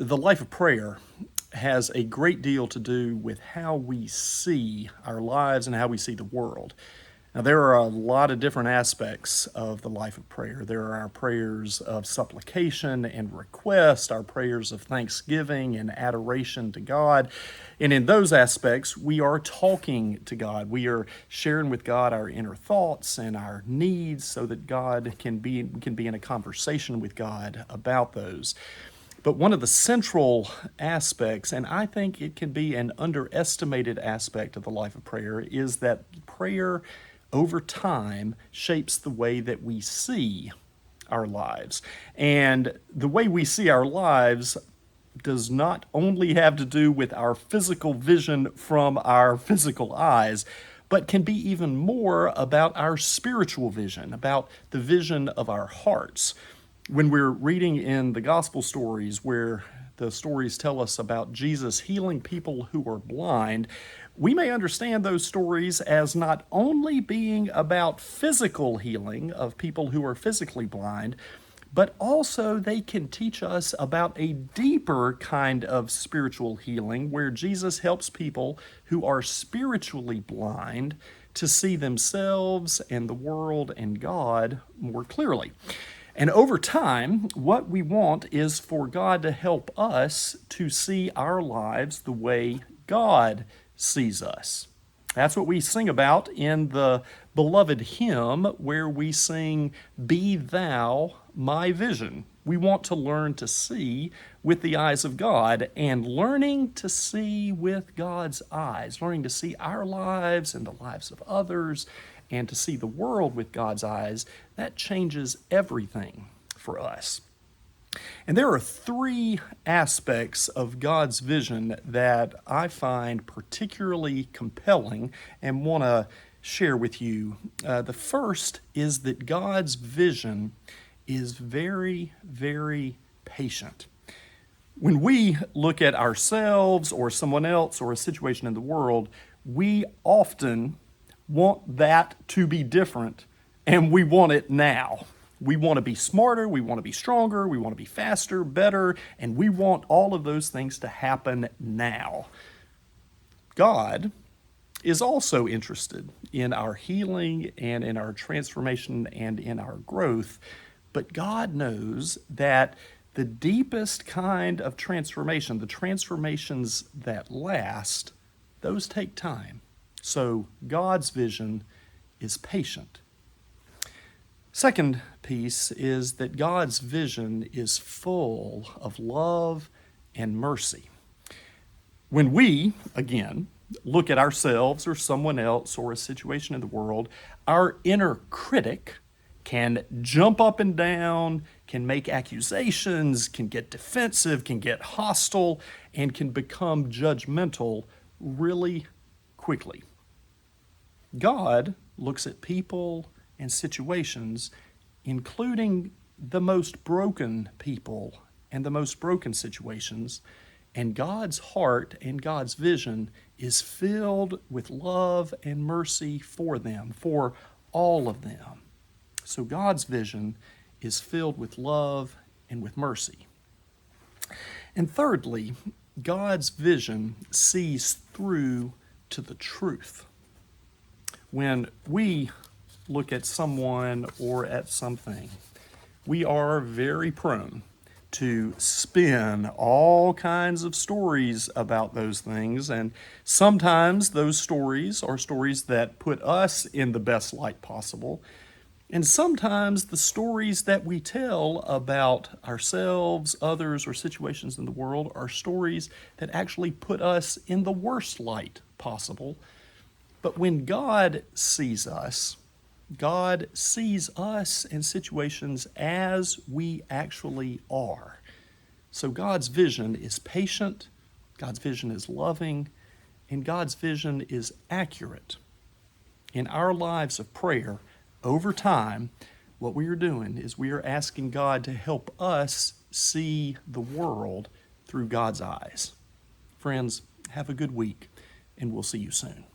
The life of prayer has a great deal to do with how we see our lives and how we see the world. Now, there are a lot of different aspects of the life of prayer. There are our prayers of supplication and request, our prayers of thanksgiving and adoration to God. And in those aspects, we are talking to God. We are sharing with God our inner thoughts and our needs so that God can be in a conversation with God about those. But one of the central aspects, and I think it can be an underestimated aspect of the life of prayer, is that prayer over time shapes the way that we see our lives. And the way we see our lives does not only have to do with our physical vision from our physical eyes, but can be even more about our spiritual vision, about the vision of our hearts. When we're reading in the gospel stories where the stories tell us about Jesus healing people who are blind, we may understand those stories as not only being about physical healing of people who are physically blind, but also they can teach us about a deeper kind of spiritual healing where Jesus helps people who are spiritually blind to see themselves and the world and God more clearly. And over time, what we want is for God to help us to see our lives the way God sees us. That's what we sing about in the beloved hymn where we sing, "Be Thou My Vision." We want to learn to see with the eyes of God, and learning to see with God's eyes, learning to see our lives and the lives of others, and to see the world with God's eyes, that changes everything for us. And there are three aspects of God's vision that I find particularly compelling and want to share with you. The first is that God's vision is very, very patient. When we look at ourselves or someone else or a situation in the world, we often want that to be different, and we want it now. We want to be smarter, we want to be stronger, we want to be faster, better, and we want all of those things to happen now. God is also interested in our healing and in our transformation and in our growth, but God knows that the deepest kind of transformation, the transformations that last, those take time. So God's vision is patient. Second piece is that God's vision is full of love and mercy. When we, again, look at ourselves or someone else or a situation in the world, our inner critic can jump up and down, can make accusations, can get defensive, can get hostile, and can become judgmental really quickly. God looks at people and situations, including the most broken people and the most broken situations, and God's heart and God's vision is filled with love and mercy for them, for all of them. So God's vision is filled with love and with mercy. And thirdly, God's vision sees through to the truth. When we look at someone or at something, we are very prone to spin all kinds of stories about those things, and sometimes those stories are stories that put us in the best light possible, and sometimes the stories that we tell about ourselves, others, or situations in the world are stories that actually put us in the worst light possible. But when God sees us in situations as we actually are. So God's vision is patient, God's vision is loving, and God's vision is accurate. In our lives of prayer, over time, what we are doing is we are asking God to help us see the world through God's eyes. Friends, have a good week, and we'll see you soon.